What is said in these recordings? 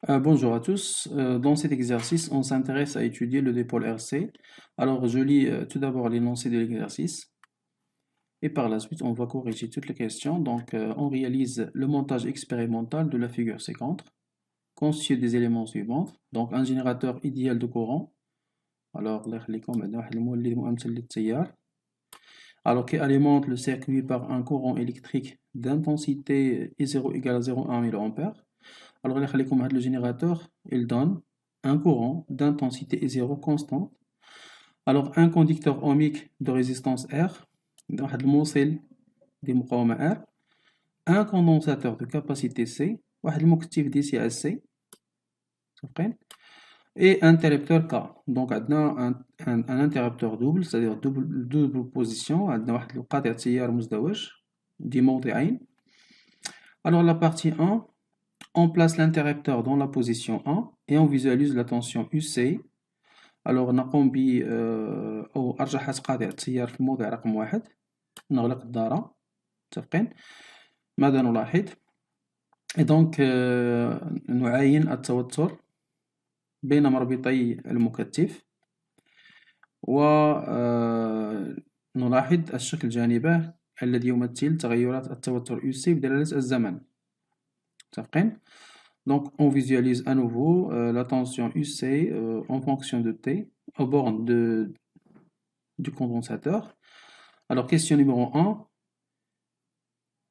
Bonjour à tous. Dans cet exercice, on s'intéresse à étudier le dipôle RC. Alors, je lis tout d'abord l'énoncé de l'exercice et par la suite, on va corriger toutes les questions. Donc, on réalise le montage expérimental de la figure séquente, constitué des éléments suivants. Donc, un générateur idéal de courant. Alors, qui alimente le circuit par un courant électrique d'intensité I0 égale à 0,1 mA. Alors, le générateur, il donne un courant d'intensité I0 constante. Alors, un conducteur ohmique de résistance R, un condensateur de capacité C, un DC C, et un interrupteur K. Donc, on a un interrupteur double, c'est-à-dire double position. Alors, la partie 1, on place l'interrupteur dans la position 1 et on visualise la tension UC. Alors نقوم ب أو أرجح قاطع التيار في الموضع رقم 1. نغلق الدارة. متفقين؟ ماذا نلاحظ؟ دونك نعاين التوتر بين مربطي المكثف ونلاحظ الشكل جانبه الذي يمثل تغيرات التوتر UC بدلالة الزمن. متفقين؟ Donc, on visualise à nouveau la tension UC en fonction de T aux bornes du condensateur. Alors, question numéro 1.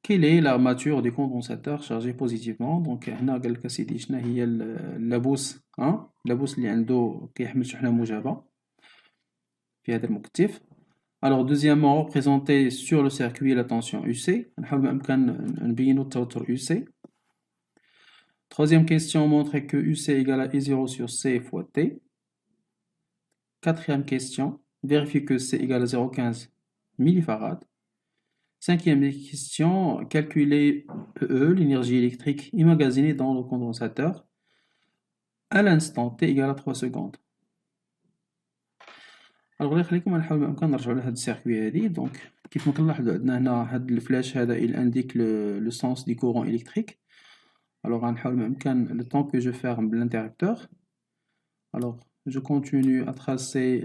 Quelle est l'armature du condensateur chargé positivement? Donc, هنا قال لك أسيدي شنو هي اللبوس اللبوس اللي عنده كيحمل شحنة موجبة في هذا المكثف. Alors, deuxièmement, représenter sur le circuit la tension UC. نحاول بإمكان نبينوا التوتر UC. Troisième question, montrer que UC égale à I0 sur C fois T. Quatrième question, vérifier que C égale à 0,15 millifarad. Cinquième question, calculer l'énergie électrique emmagasinée dans le condensateur à l'instant T égale à 3 secondes. Alors, خليكم نحاول بإمكان نرجعوا لهاد السيركوي هادي. دونك كيف ما كنلاحظوا عندنا هنا هاد الفلاش هذا il indique le sens du courant électrique. Alors, le temps que je ferme l'interrupteur. Alors, je continue à tracer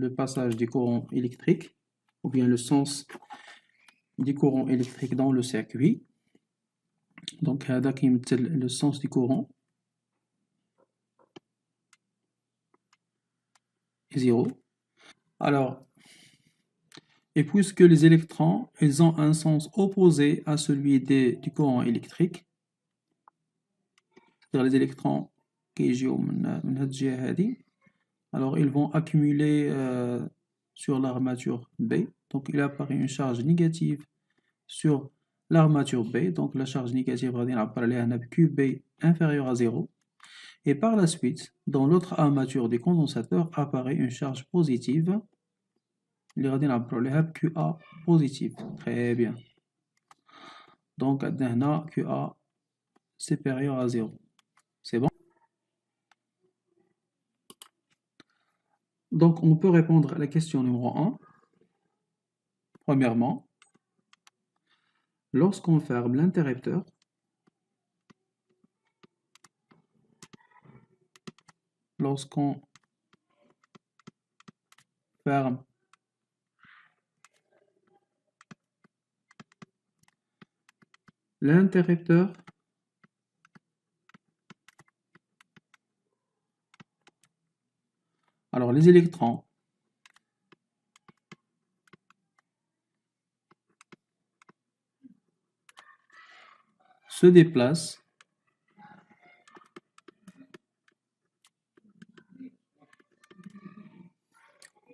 le passage du courant électrique, ou bien le sens du courant électrique dans le circuit. Donc, le sens du courant est 0. Alors, et puisque les électrons, ils ont un sens opposé à celui du courant électrique, c'est-à-dire les électrons qui jouent alors ils vont accumuler sur l'armature B. Donc il apparaît une charge négative sur l'armature B. Donc la charge négative va parler à QB inférieur à 0. Et par la suite, dans l'autre armature des condensateurs apparaît une charge positive. Il va dire QA positive. Très bien. Donc QA supérieur à 0. C'est bon? Donc, on peut répondre à la question numéro 1. Premièrement, lorsqu'on ferme l'interrupteur, alors les électrons se déplacent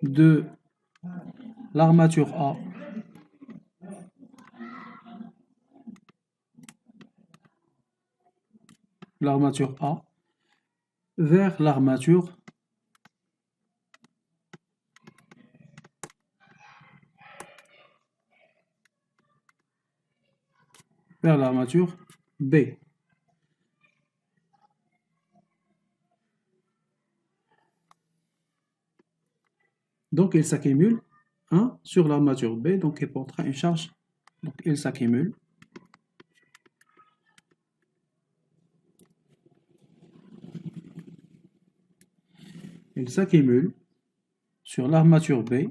de l'armature A vers l'armature B. Donc il s'accumule sur l'armature B, donc il portera une charge. Donc il s'accumule il s'accumule sur l'armature B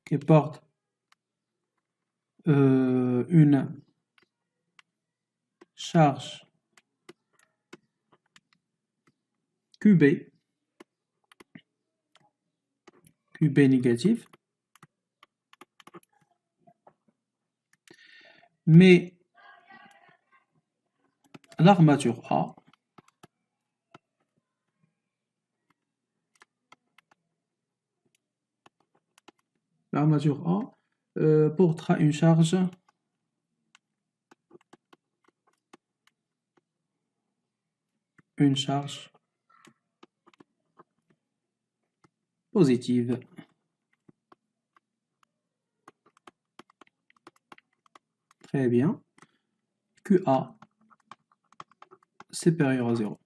qui porte une charge QB négatif, mais l'armature A portera une charge positive. Très bien. QA supérieur à 0.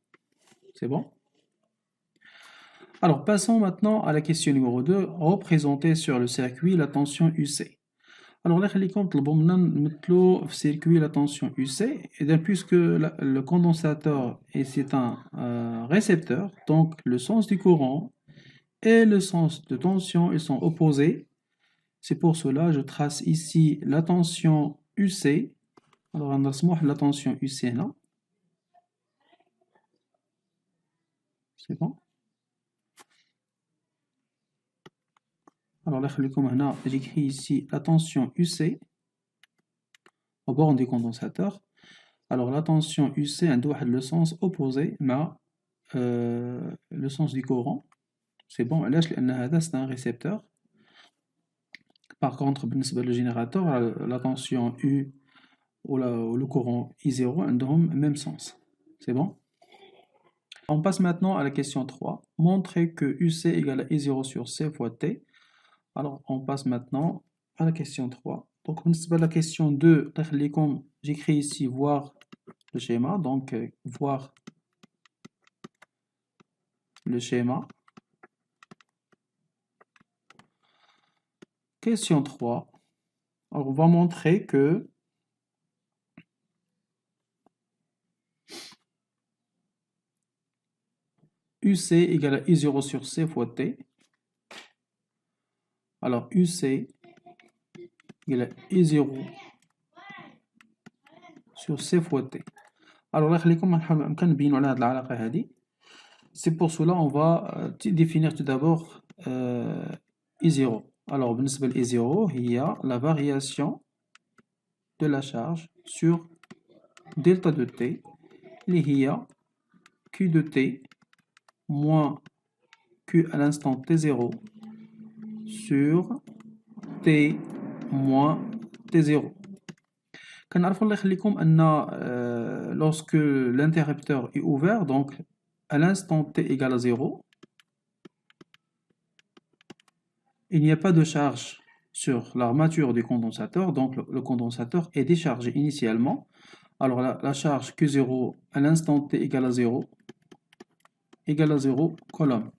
C'est bon? Alors, passons maintenant à la question numéro 2. Représenter sur le circuit la tension UC. Alors, là, les comptes, le circuit la tension UC, et bien, puisque le condensateur c'est un récepteur, donc le sens du courant et le sens de tension, ils sont opposés. C'est pour cela je trace ici la tension UC. Alors, on a la tension UC là. C'est bon. Alors là, j'écris ici la tension UC au bord du condensateur. Alors la tension UC elle doit être le sens opposé mais le sens du courant. C'est bon, là c'est un récepteur. Par contre, le générateur, la tension U ou le courant I0 ont le même sens. C'est bon? On passe maintenant à la question 3. Montrer que UC égale à I0 sur C fois T. Alors, on passe maintenant à la question 3. Donc, la question 2, j'écris ici voir le schéma. Donc, voir le schéma. Question 3. Alors, on va montrer que UC égale à I0 sur C fois T. Alors, UC égale à I0 sur C fois T. Alors, là, c'est pour cela on va définir tout d'abord I0. Alors, I0, il y a la variation de la charge sur delta de T, il y a Q de T moins Q à l'instant T0 sur T moins T0. Lorsque l'interrupteur est ouvert, donc à l'instant T égale à 0, il n'y a pas de charge sur l'armature du condensateur, donc le condensateur est déchargé initialement. Alors la charge Q0 à l'instant T égale à 0 كولوم.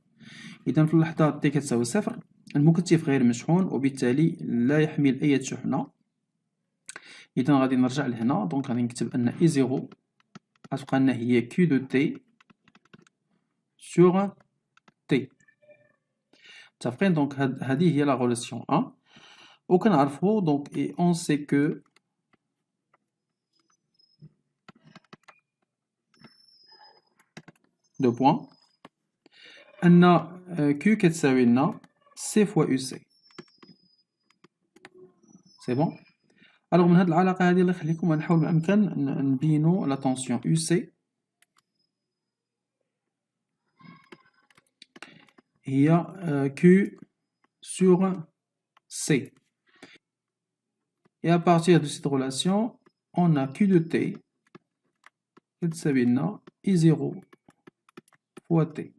إذا في اللحظة T كتساوي صفر المكثف غير مشحون وبالتالي لا يحمل أي شحنة. إذا غادي نرجع لهنا دونك غادي نكتب أن I0 غتبقى لنا هي Q de T sur T. متفقين؟ دونك هذه هي لا غولاسيون 1 وكنعرفو دونك et on sait que deux points أن Q كتساوي لنا C fois UC. سي بون. الوغ من هاد العلاقة هادي الله يخليكم غنحاول ما أمكن نبينو لا طونسيون UC هي Q sur C. Et à partir de cette relation, on a Q de T كتساوي لنا I0 fois T.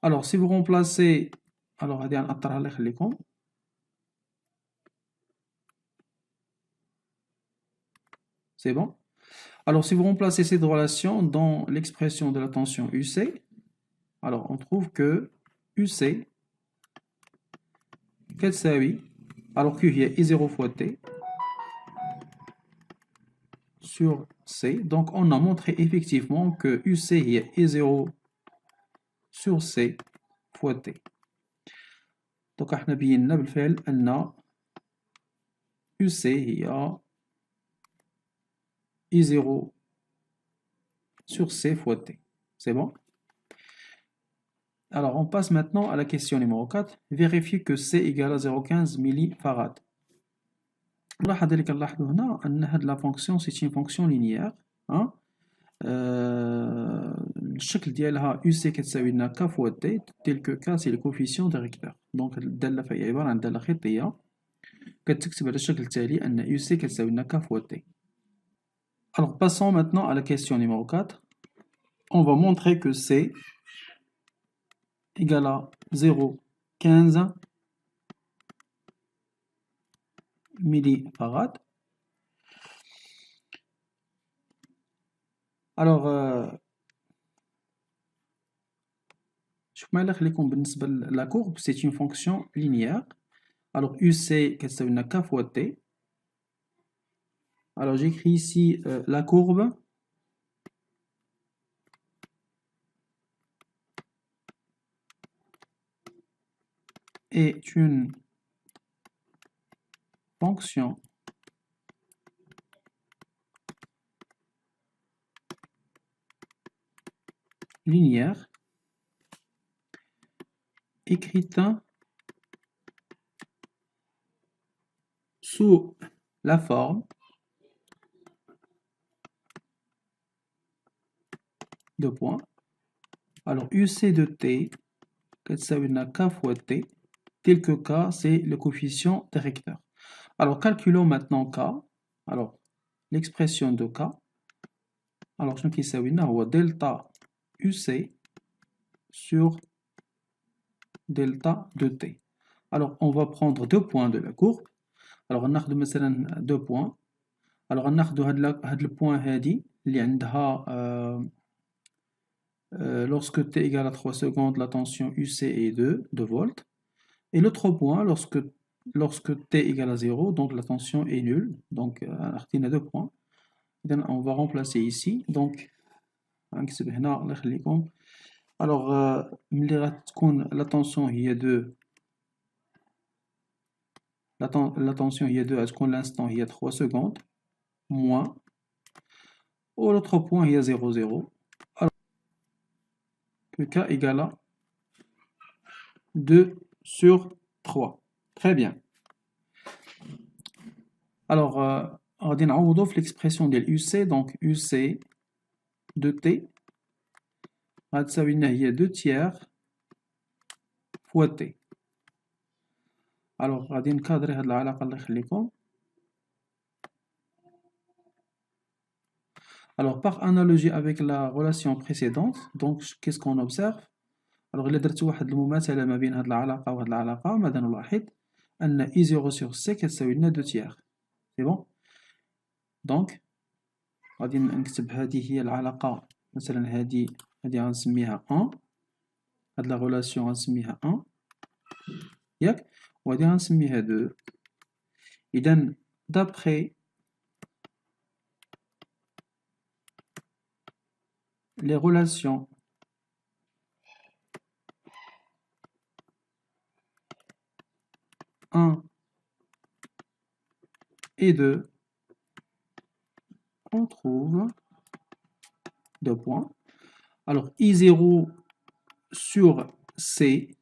Alors si vous remplacez, alors غادي نأطرها الله يخليكم. C'est bon? Alors si vous remplacez cette relation dans l'expression de la tension UC, alors on trouve que UC كتساوي alors Q هي I0 fois T sur C. Donc on a montré effectivement que UC هي I0 sur C fois T. donc احنا بينا بالفعل أن UC هي I0 sur C fois T. C'est bon? Alors, on passe maintenant à la question numéro 4. Vérifier que C égale à 0,15 millifarad. نلاحظ اللي كنلاحظوا هنا أن هاد la fonction c'est une fonction linéaire. الشكل ديالها UC كتساوي لنا K fois T tel que K c'est le coefficient directeur. donc الدالة فهي عبارة عن دالة خطية كتكتب على الشكل التالي أن UC كتساوي لنا K fois T. Alors, passons maintenant à la question numéro 4. On va montrer que C égale à 0,15 millifarad. Alors, شوف ما خليكم بالنسبة la courbe c'est une fonction linéaire. Alors UC كتساوي لنا K fois T. Alors j'écris ici la courbe est une fonction linéaire écrite sous la forme de points. Alors UC de T كتساوي لنا K fois T tel que K c'est le coefficient directeur. Alors calculons maintenant K. Alors l'expression de K. Alors شنو كيساوي لنا هو delta UC sur delta de T. Alors on va prendre deux points de la courbe. Alors ناخذ مثلا deux points. Alors ناخذ هاد البوان هادي اللي عندها lorsque T égale à 3 secondes la tension UC est 2 volts. Et l'autre point lorsque T égale à 0 donc la tension est nulle. Donc on a deux points. On va remplacer ici. Donc نكتب هنا الله يخليكم. Alors ملي غتكون la tension هي 2 la tension هي 2 غتكون l'instant هي 3 secondes moins ou l'autre point هي 0 0. Alors que K égale à 2 sur 3. Très bien. Alors غادي نعوضو في l'expression ديال UC. donc UC de T غتساوي لنا هي 2 tiers fois T. Alors غادي نكادري هاد العلاقة الله يخليكم. Alors par analogie avec la relation précédente, donc qu'est-ce qu'on observe? Alors إلا درت واحد المماثلة ما بين هاد العلاقة وهاد العلاقة ماذا نلاحظ؟ أن I0 sur C كتساوي لنا 2 tiers. C'est bon? donc غادي نكتب هذه هي العلاقة مثلا هذه غنسميها 1. هاد لا relation غنسميها 1 ياك وهادي غنسميها 2. إذا d'après les relations et 2, on trouve deux points. Alors I0 sur C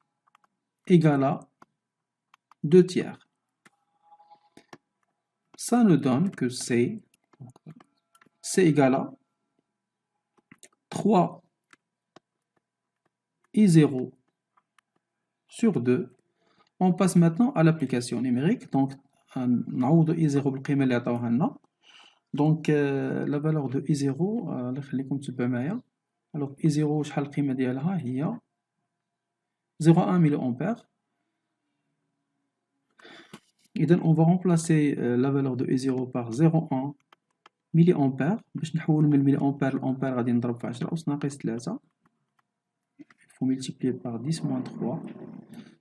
égale à 2 tiers. Ça nous donne que C égale à 3 I0 sur 2. On passe maintenant à l'application numérique. Donc, نعوض I0 بالقيمة اللي عطاوها لنا. Donc, la valeur de I0 الله يخليكم تبع معايا. Alors, I0 شحال القيمة ديالها هي 0,1 milliampère. إذا on va remplacer la valeur de I0 par 0,1 milliampère. باش نحول من المليامبير للأمبير غادي نضرب في 10 أس ناقص 3. Il faut vous multipliez par 10 moins 3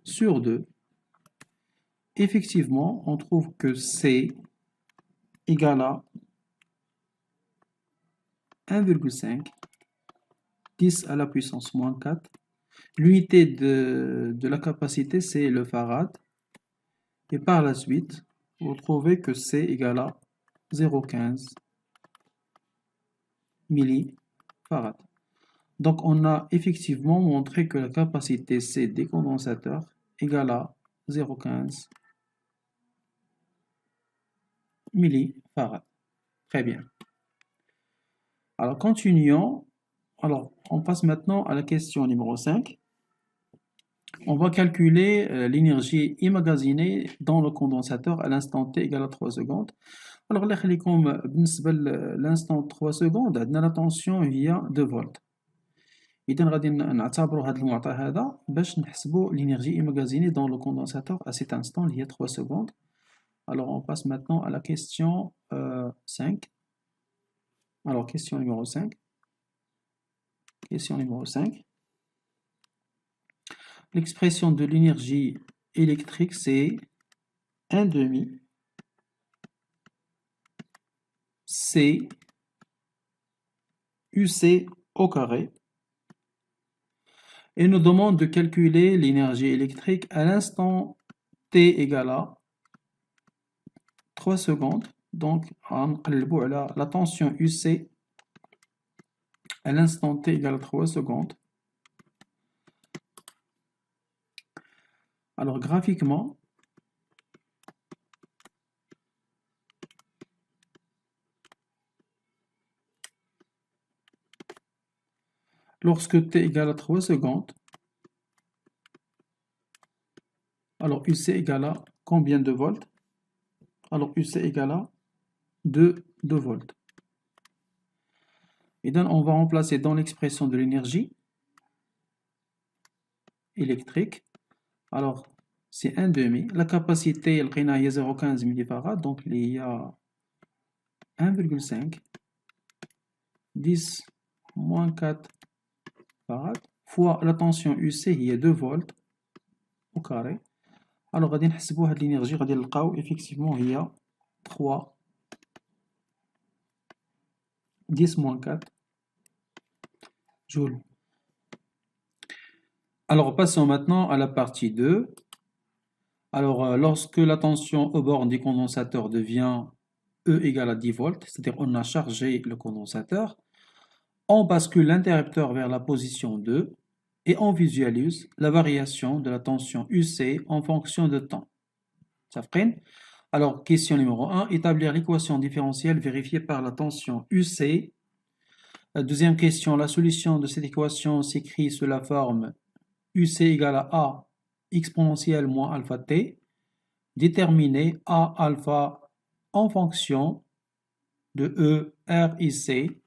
sur 2. Effectivement, on trouve que C égale à 1,5, 10 à la puissance moins 4. L'unité de la capacité, c'est le farad. Et par la suite, vous trouvez que C égale à 0,15 millifarad. Donc, on a effectivement montré que la capacité C des condensateurs égale à 0,15 millifarad. Très bien. Alors, continuons. Alors, on passe maintenant à la question numéro 5. On va calculer l'énergie emmagasinée dans le condensateur à l'instant t égale à 3 secondes. Alors, l'instant 3 secondes, عندنا la tension هي 2 volts. إذا غادي نعتبروا هذا المعطى هذا باش نحسبوا l'énergie emmagasinée dans le condensateur à cet instant اللي هي 3 secondes. Alors, on passe maintenant à la question 5. Alors, question numéro 5. Question numéro 5. L'expression de l'énergie électrique, c'est 1 demi C UC au carré. Et nous demande de calculer l'énergie électrique à l'instant t égale à 3 secondes. Donc, la tension UC à l'instant t égale à 3 secondes. Alors, graphiquement, lorsque t égale à 3 secondes, alors UC égale à combien de volts? Alors, UC égale à 2 volts. Et donc, on va remplacer dans l'expression de l'énergie électrique. Alors, c'est 1 demi. La capacité, elle est 0,15 millifarad. Donc, il y a 1,5 10 moins 4 farad fois la tension UC, il y a 2 volts au carré. Alors, غادي نحسبوا هاد l'énergie, غادي نلقاو effectivement il y a 3 10 moins 4 joules. Alors, passons maintenant à la partie 2. Alors, lorsque la tension au bord du condensateur devient E égale à 10 volts, c'est-à-dire on a chargé le condensateur, on bascule l'interrupteur vers la position 2 et on visualise la variation de la tension UC en fonction de temps. Ça fait? Alors, question numéro 1, établir l'équation différentielle vérifiée par la tension UC. Deuxième question, la solution de cette équation s'écrit sous la forme UC égale à A exponentielle moins alpha T. Déterminer A alpha en fonction de E, R et C.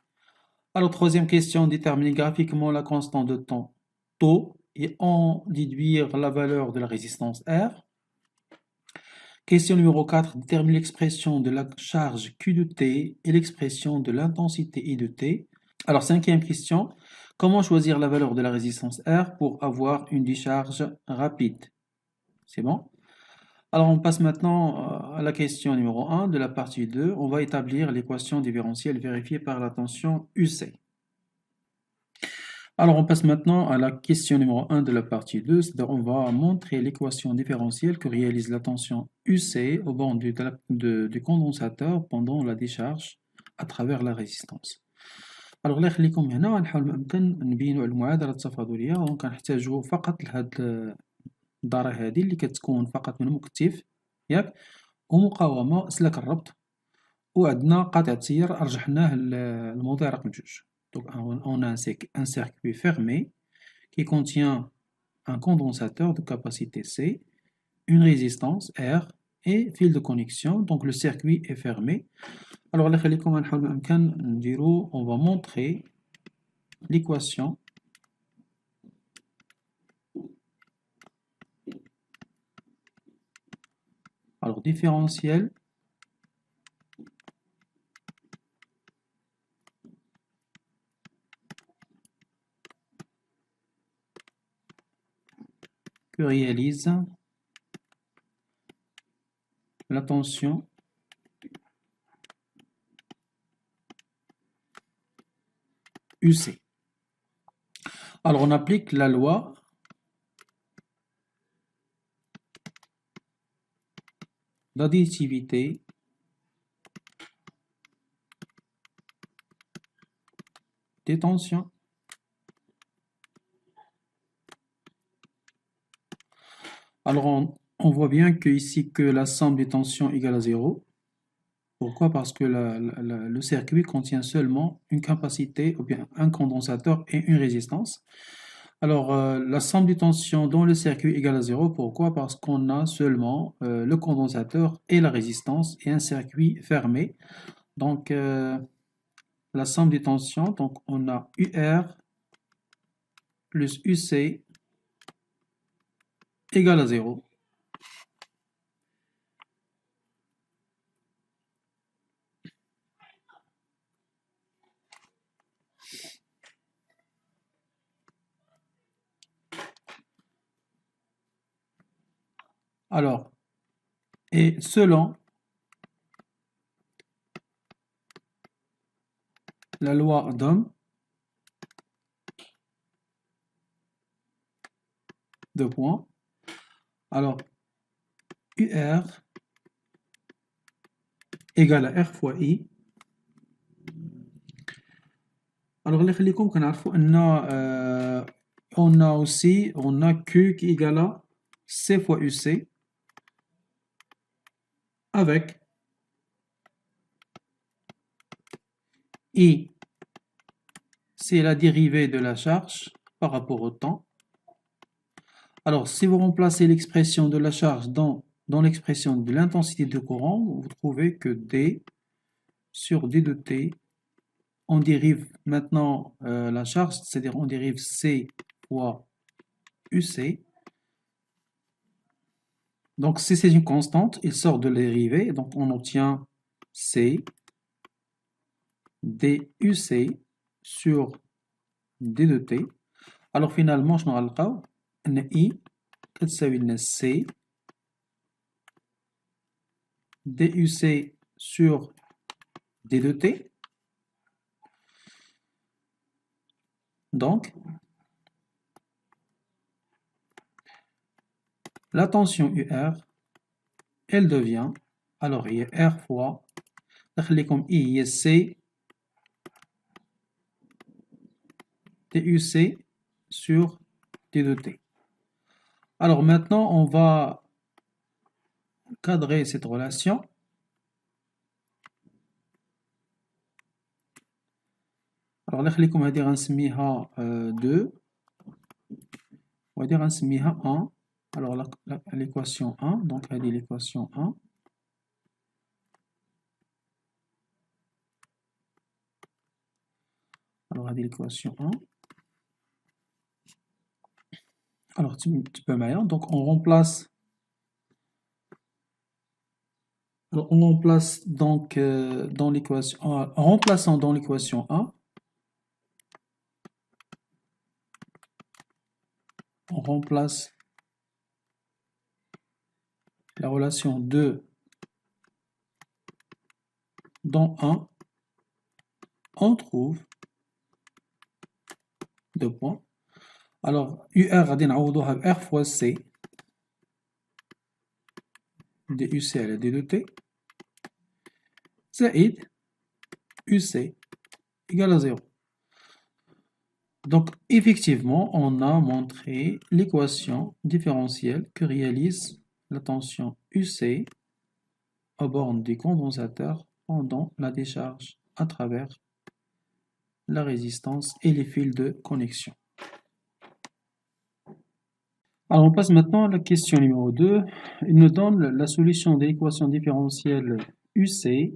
Alors, troisième question, déterminer graphiquement la constante de temps tau et en déduire la valeur de la résistance R. Question numéro 4, déterminer l'expression de la charge Q de T et l'expression de l'intensité I de T. Alors, cinquième question, comment choisir la valeur de la résistance R pour avoir une décharge rapide? C'est bon? Alors, on passe maintenant à la question numéro 1 de la partie 2. On va établir l'équation différentielle vérifiée par la tension UC. Alors, on passe maintenant à la question numéro 1 de la partie 2. C'est-à-dire, on va montrer l'équation différentielle que réalise la tension UC au bord du condensateur pendant la décharge à travers la résistance. Alors, الله يخليكم هنا غنحاول ما أمكن نبينوا المعادلة التفاضلية. دونك غنحتاجو فقط لهاد الدارة هادي اللي كتكون فقط من مكتف ياك ومقاومة سلك الربط وعندنا قاطع التيار رجحناه الموضوع رقم 2. Donc on a un circuit fermé qui contient un condensateur de capacité C, une résistance R et fil de connexion. Donc le circuit est fermé. Alors on va montrer l'équation différentielle que réalise la tension UC. Alors, on applique la loi d'additivité des tensions. Alors, on voit bien que ici que la somme des tensions égale à 0. Pourquoi? Parce que le circuit contient seulement une capacité, ou bien un condensateur et une résistance. Alors, la somme des tensions dans le circuit égale à 0. Pourquoi? Parce qu'on a seulement le condensateur et la résistance et un circuit fermé. Donc, la somme des tensions, donc on a UR plus UC égale à 0. Alors, et selon la loi d'Ohm, deux points, alors UR égale à R fois I. Alors, les خليكم كنعرفوا أن on a Q qui est égal à C fois UC avec I, c'est la dérivée de la charge par rapport au temps. Alors, si vous remplacez l'expression de la charge dans l'expression de l'intensité de courant, vous trouvez que D sur D de T, on dérive maintenant la charge, c'est-à-dire on dérive C fois UC. Donc, si c'est une constante, il sort de la dérivée, donc on obtient C DUC sur D de T. Alors, finalement, je نلقاو أن I كتساوي لنا C DUC sur D de T. Donc, la tension UR, elle devient, alors il y a R fois, comme I, il y a C DUC sur D de T. Alors maintenant, on va cadrer cette relation. Alors là, on va dire نسميها 2 on va dire نسميها 1. Alors l'équation 1, donc elle est l'équation 1. Alors elle est l'équation 1. Alors tu peux meilleur, donc on remplace. Alors on remplace donc dans l'équation, en remplaçant dans l'équation 1, on remplace la relation 2 dans 1, on trouve 2 points. Alors UR غادي نعوضوها ب R fois C DUC على D de T زائد UC égale à 0. Donc effectivement, on a montré l'équation différentielle que réalise la tension UC aux bornes des condensateurs pendant la décharge à travers la résistance et les fils de connexion. Alors on passe maintenant à la question numéro 2. Il nous donne la solution de l'équation différentielle UC.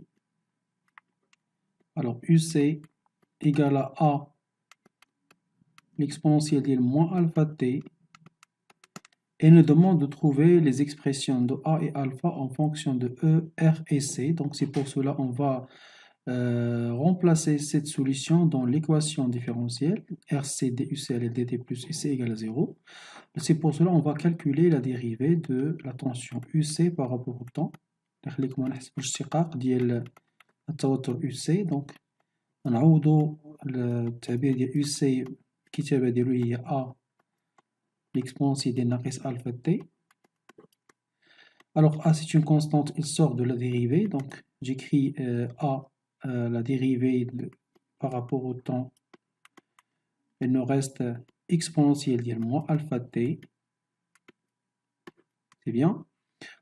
Alors UC égale à A l'exponentielle de moins alpha t et nous demande de trouver les expressions de A et alpha en fonction de E, R et C. Donc c'est pour cela on va remplacer cette solution dans l'équation différentielle RC DUCL et DT plus UC égale à 0. C'est pour cela qu'on va calculer la dérivée de la tension UC par rapport au temps. خليكم نحسبوا الاشتقاق ديال التوتر UC. donc نعوضوا التعبير ديال UC الكتابة ديالو هي A l'exponentielle ديال ناقص alpha T. Alors A c'est une constante, il sort de la dérivée, donc j'écris A, la dérivée par rapport au temps, il nous reste exponentielle ديال moins alpha T. C'est bien.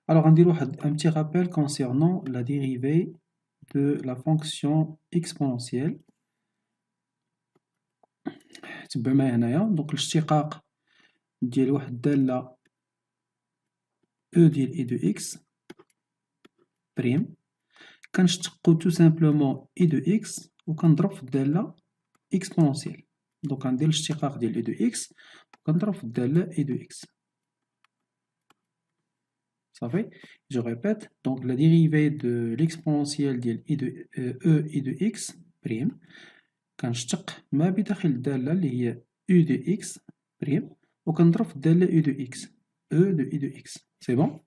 Alors on dit un petit rappel concernant la dérivée de la fonction exponentielle. تبع معايا هنايا. donc الاشتقاق ديال واحد الدالة E ديال E de x بريم كنشتقو tout simplement E de x وكنضرب في الدالة exponentielle. donc غندير الاشتقاق ديال E de x وكنضرب في الدالة E de x. صافي. je répète, donc la dérivée de l'exponentielle ديال E de E de x بريم كنشتق ما بداخل الدالة اللي هي U de x بريم وكنضرب في الدالة U de x E de U de x. سي بون.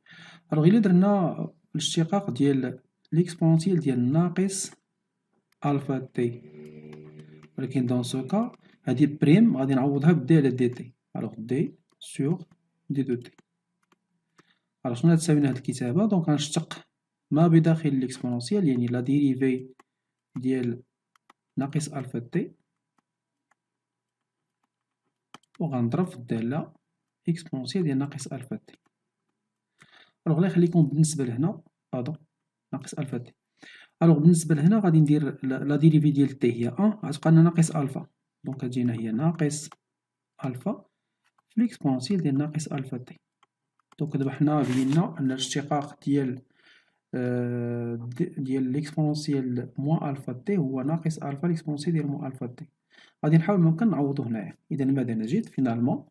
الوغ إلا درنا الاشتقاق ديال l'exponentielle ديال ناقص ألفا تي، ولكن دون سو كا هادي بريم غادي نعوضها بدي على دي تي. الوغ دي سور دي دو تي. الوغ شنو تساوينا هاد الكتابة؟ دونك غنشتق ما بداخل l'exponentielle يعني لا ديريفي ديال ناقص ألفا تي وغنضرب في الدالة إكسبونسيال ديال ناقص ألفا تي. ألوغ الله يخليكم بالنسبة لهنا باردون ناقص ألفا تي. ألوغ بالنسبة لهنا غادي ندير لا ديريفي ديال تي هي أن غتبقى لنا ناقص ألفا، دونك غتجينا هي ناقص ألفا في الإكسبونسيال ديال ناقص ألفا تي. دونك دابا حنا بينا أن الاشتقاق ديال الإكسبونسيال موان ألفا تي هو ناقص ألفا الإكسبونسيال ديال موان ألفا تي. غادي نحاول ممكن نعوضو هنايا. إذا ماذا نجد فينالمون؟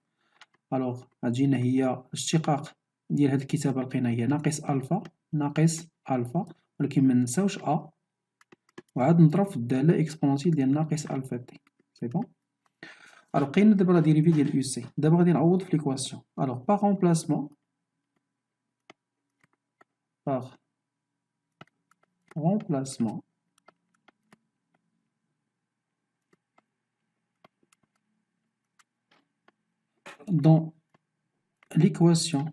ألوغ غتجينا هي الاشتقاق ديال هاد الكتابة لقينا هي ناقص ألفا ناقص ألفا، ولكن مننساوش أ وعاد نضرب في الدالة إكسبونسيال ديال ناقص ألفا تي. سي بون. ألوغ لقينا دابا لا ديريفي ديال يو سي. دابا غادي نعوض في ليكواسيون. ألوغ باغ رومبلاسمون dans l'équation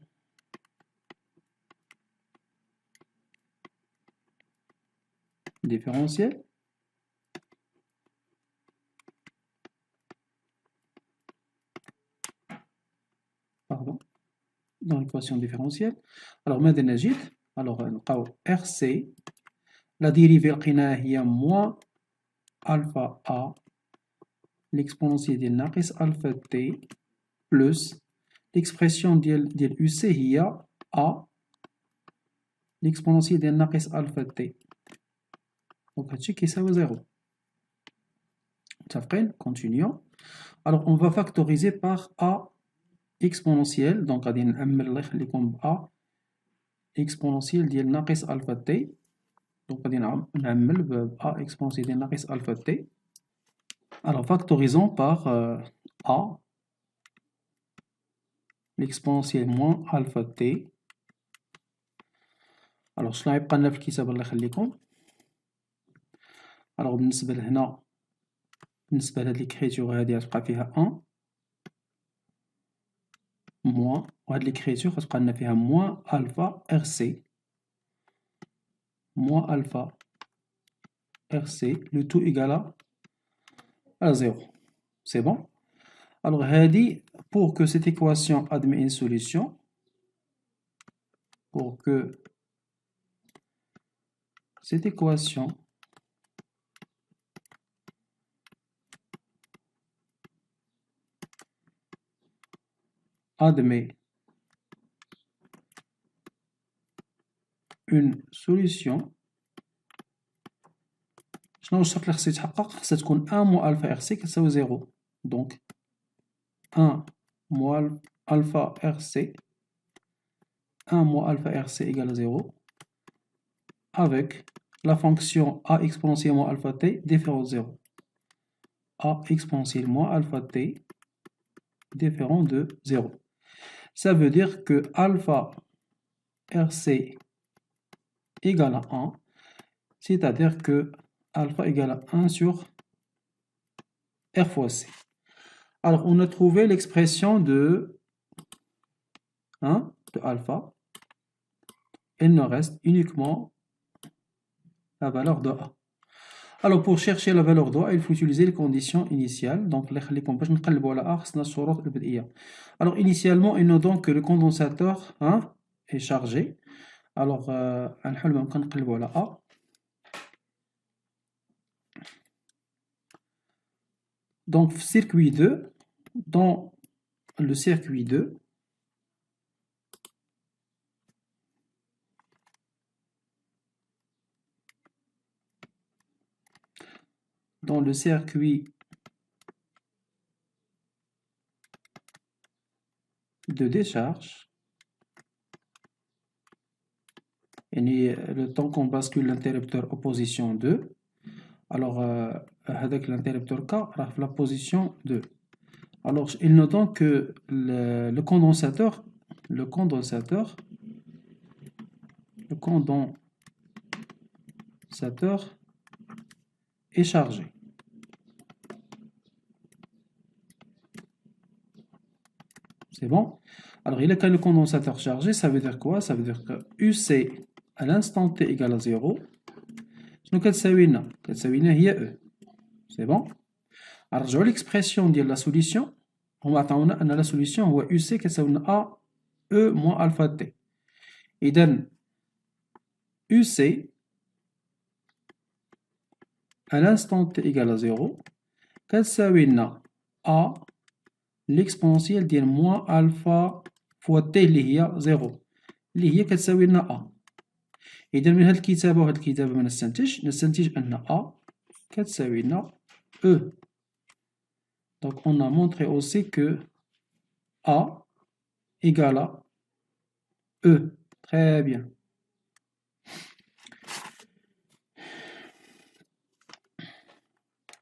différentielle dans l'équation différentielle. Alors ماذا نجد؟ alors نلقاو RC la dérivée لقيناها هي moins alpha A l'exponentielle ديال ناقص alpha T plus l'expression ديال UC هي A l'exponentielle ديال ناقص alpha T. donc هادشي كيساوي زيرو. متفقين؟ continuons. alors on va factoriser par A exponentielle. donc غادي نعمل الله يخليكم ب A exponentielle ديال ناقص alpha T. donc غادي نعمل ب A exponentielle ديال ناقص alpha T. alors factorisons par A l'exponentielle moins alpha T. alors شنو غيبقى لنا في الكتابة الله يخليكم؟ alors بالنسبة لهنا بالنسبة لهاد ليكريتور هادي غتبقى فيها 1 موان وهاد ليكريتور غتبقى لنا فيها موان ألفا ار سي موان ألفا ار سي لو تو إيكال à 0. C'est bon? Alors هادي pour que cette équation admet une solution, pour que cette équation admet une solution. شنو الشرط اللي خصو يتحقق؟ خصها تكون 1 موان ألفا ار سي كتساوي 0. دونك 1 موان ألفا ار سي 1 موان ألفا ار سي égale 0 avec la fonction a exponentielle moins alpha t différent de 0. A exponentielle moins alpha t différent de 0. Ça veut dire que alpha RC égale à 1, c'est-à-dire que alpha égale à 1 sur R fois C. Alors, on a trouvé l'expression de alpha. Il nous reste uniquement la valeur de A. Alors, pour chercher la valeur de A, il faut utiliser les conditions initiales. Donc, alors, initialement, il nous donne que le condensateur est chargé. Alors, on va A. Donc, circuit 2, dans le circuit 2, dans le circuit de décharge, et le temps qu'on bascule l'interrupteur en position 2, alors avec l'interrupteur K, la position 2. Alors, il nous donne que le condensateur est chargé. C'est bon? Alors, il a qu'un le condensateur chargé, ça veut dire quoi? Ça veut dire que UC à l'instant t égale à 0. شنو كتساوي لنا هي E. C'est bon? Alors, je vois l'expression de la solution. On va attendre que la solution هو UC كتساوي لنا A E moins alpha T. إذا UC à l'instant t égale à 0 كتساوي لنا A l'exponentielle ديال moins alpha fois T اللي هي 0 اللي هي كتساوي لنا A. إذا من هاد الكتابة وهاد الكتابة ما نستنتج أن A كتساوي لنا E. Donc on a montré aussi que A égale à E. Très bien.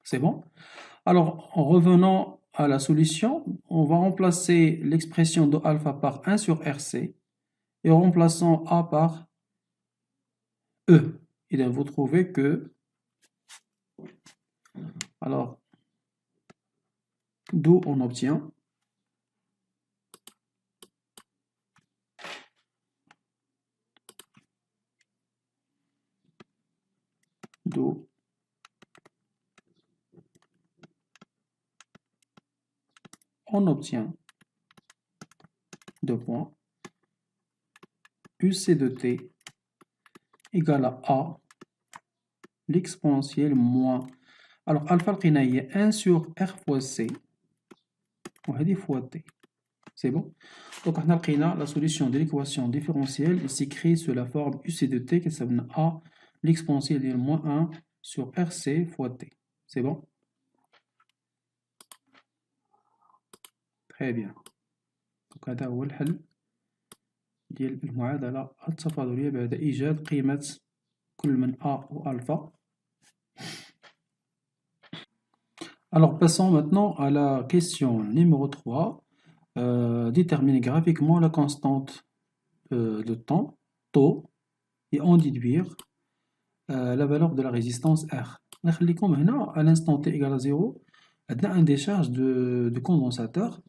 C'est bon? Alors, en revenant à la solution, on va remplacer l'expression de alpha par 1 sur RC et en remplaçant A par E. Et bien, vous trouvez que, alors, d'où on obtient deux points UC de T égale à A l'exponentielle moins. Alors, alpha لقينا هي 1 sur R fois C وهذه fois T. C'est bon? Donc, on a لقينا la solution de l'équation différentielle est écrite sous la forme UC de T qui s'appelle A l'exponentielle de moins 1 sur RC fois T. C'est bon? Très bien. Donc, هذا هو الحل ديال المعادلة التفاضلية بعد إيجاد قيمة كل من A ou alpha. Alors, passons maintenant à la question numéro 3. Déterminer graphiquement la constante de temps, taux, et en déduire la valeur de la résistance R. À l'instant t égale à 0, on a un décharge de condensateur.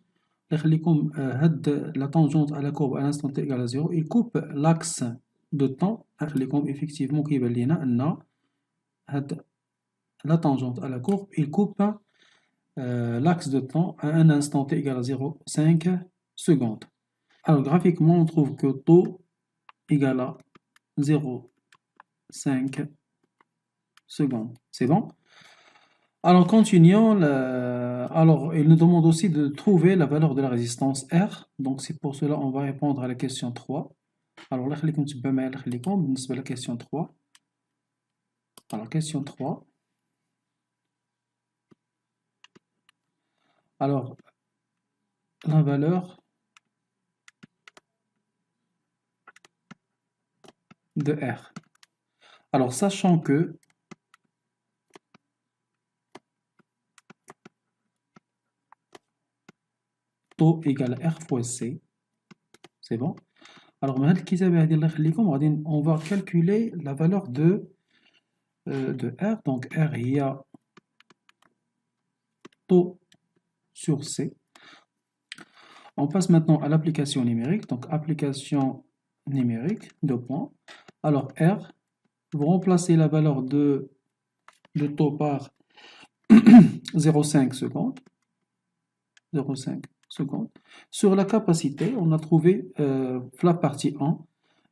La tangente à la courbe à l'instant t égale à 0, il coupe l'axe de temps. Effectivement, la tangente à la courbe, il coupe l'axe de temps à un instant t égale à 0,5 secondes. Alors graphiquement, on trouve que taux égale à 0,5 secondes. C'est bon? Alors continuons. Alors il nous demande aussi de trouver la valeur de la résistance R. Donc c'est pour cela on va répondre à la question 3. Alors là, la question 3. Alors question 3. Alors la valeur de R. Alors, sachant que taux égale R fois C, c'est bon. Alors, on va calculer la valeur de R. Donc, R, il y a taux sur C. On passe maintenant à l'application numérique. Donc, application numérique, deux points. Alors, R, vous remplacez la valeur de taux par 0,5 secondes. 0,5 secondes. Sur la capacité, on a trouvé, la partie 1,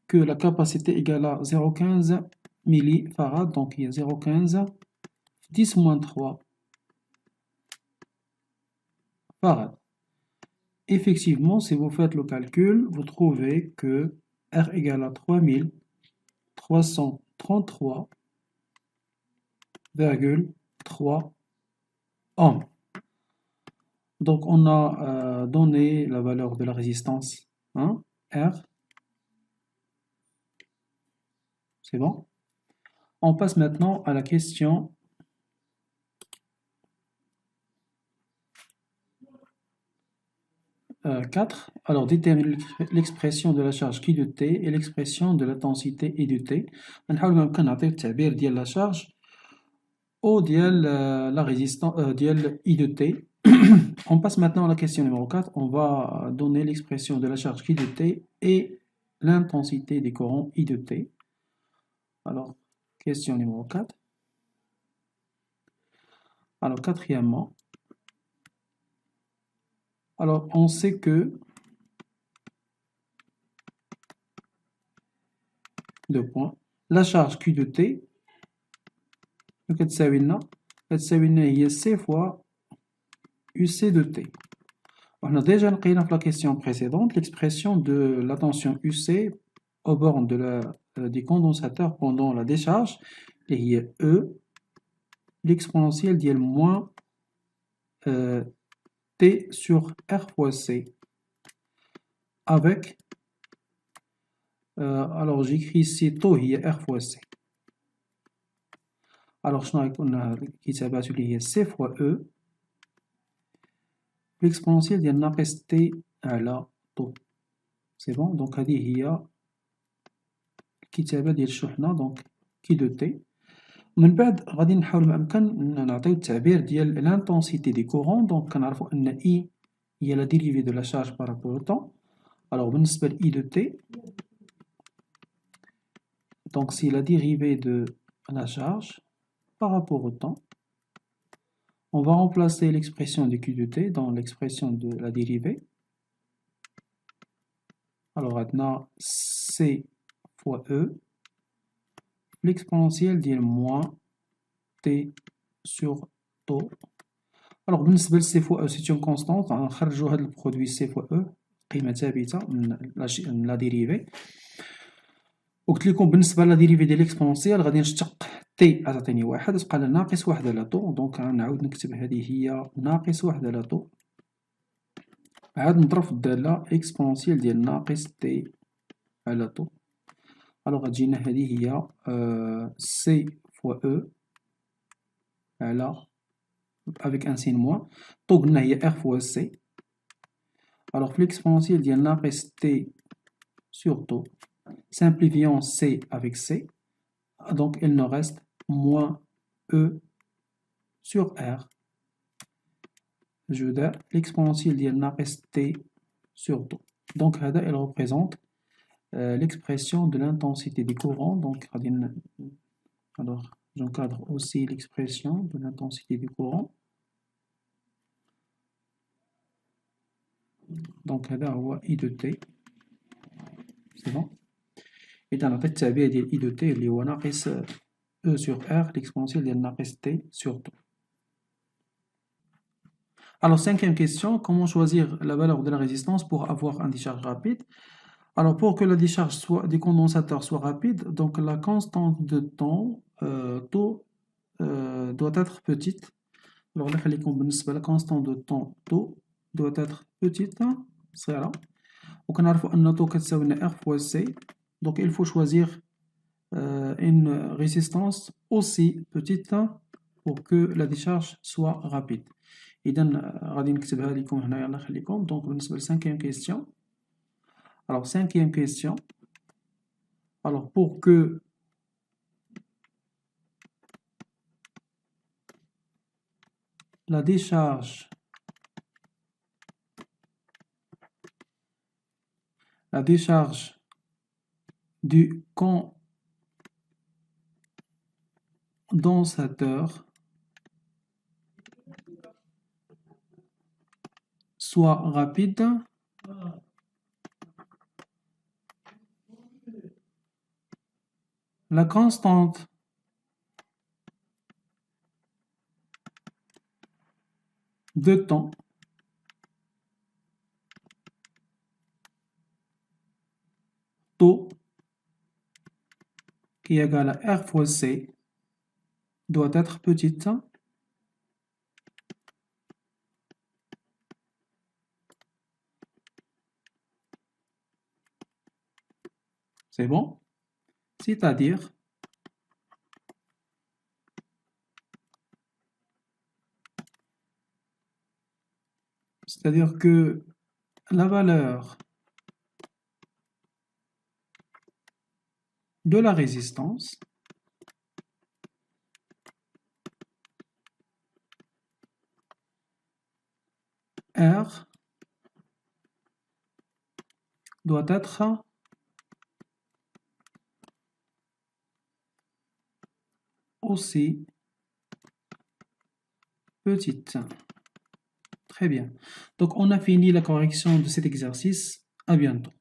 que la capacité égale à 0,15 millifarad. Donc, il y a 0,15 10-3 farad. Effectivement, si vous faites le calcul, vous trouvez que R égale à 3333,3 ohms. Donc, on a donné la valeur de la résistance, hein, R. C'est bon? On passe maintenant à la question 4. Alors, déterminer l'expression de la charge qui de T et l'expression de l'intensité I de T. نحاول ما يمكن نعطيو التعبير ديال la charge ou ديال la résistance ديال I de T. On passe maintenant à la question numéro 4. On va donner l'expression de la charge qui de T et l'intensité des courants I de T. Alors, question numéro 4. Alors, quatrièmement, alors on sait que deux points, la charge Q de T كتساوي لنا هي C fois UC de T. On a déjà لقينا في la question précédente l'expression de la tension UC aux bornes des condensateurs pendant la décharge et il y a E l'exponentielle ديال moins T sur R fois C avec alors j'écris ici taux هي R fois C. Alors شنو غيكون كيتابعتو اللي هي C fois E l'exponentielle ديال ناقص T على طو. سي بون. دونك هذه هي الكتابة ديال الشحنة دونك كي دو تي. من بعد غادي نحاول ما أمكن نعطيو التعبير ديال لانتونسيتي دي كورون. دونك كنعرفو أن إي هي لا ديريفي دو لا شارج بارابور أو طون. ألوغ بالنسبة ل إي دو تي دونك سي لا ديريفي دو la charge par rapport au temps. On va remplacer l'expression de Q de T dans l'expression de la dérivée. Alors maintenant, C fois E, l'exponentielle ديال moins T sur taux. Alors بالنسبة ل C fois E c'est une constante. غنخرجوا هذا البرودوي C fois E قيمة ثابتة من لا ديريفي. وقلت لكم بالنسبة لا ديريفي ديال l'exponentielle غادي نشتق تي غتعطيني واحد تبقى لنا ناقص واحد على طو. دونك غنعاود نكتب هذه هي ناقص واحد على طو عاد نضرب في الدالة اكسبونسيال ديال ناقص تي على طو. الوغ غتجينا هذه هي سي فوا او على افيك ان سين موان طو قلنا هي ار فوا سي. الوغ في الاكسبونسيال ديال ناقص تي سور طو simplifions C avec C, donc il nous reste moins E sur R. Je veux dire l'exponentielle de ناقص T sur tau. Donc, elle représente l'expression de l'intensité des courants. Donc, alors, j'encadre aussi l'expression de l'intensité des courants. Donc, هذا هو I de T. C'est bon. إذا عطيت التعبير ديال I de T اللي هو ناقص E sur R l'exponentielle ديال ناقص T sur tau. Alors, cinquième question, comment choisir la valeur de la résistance pour avoir un décharge rapide? Alors, pour que la décharge des condensateurs soit rapide, donc la constante de temps taux doit être petite. Alors, la constante de temps taux doit être petite. C'est là. Donc, on a un taux qui est R fois C. Donc, il faut choisir une résistance aussi petite pour que la décharge soit rapide. إذا غادي نكتبها لكم هنا يلا خليكم. Donc بالنسبة للcinquième question. Alors cinquième question. Alors pour que la décharge du condensateur soit rapide, la constante de temps taux qui est égal à R fois C doit être petite. C'est bon? C'est-à-dire que la valeur de la résistance R doit être aussi petite. Très bien. Donc, on a fini la correction de cet exercice. À bientôt.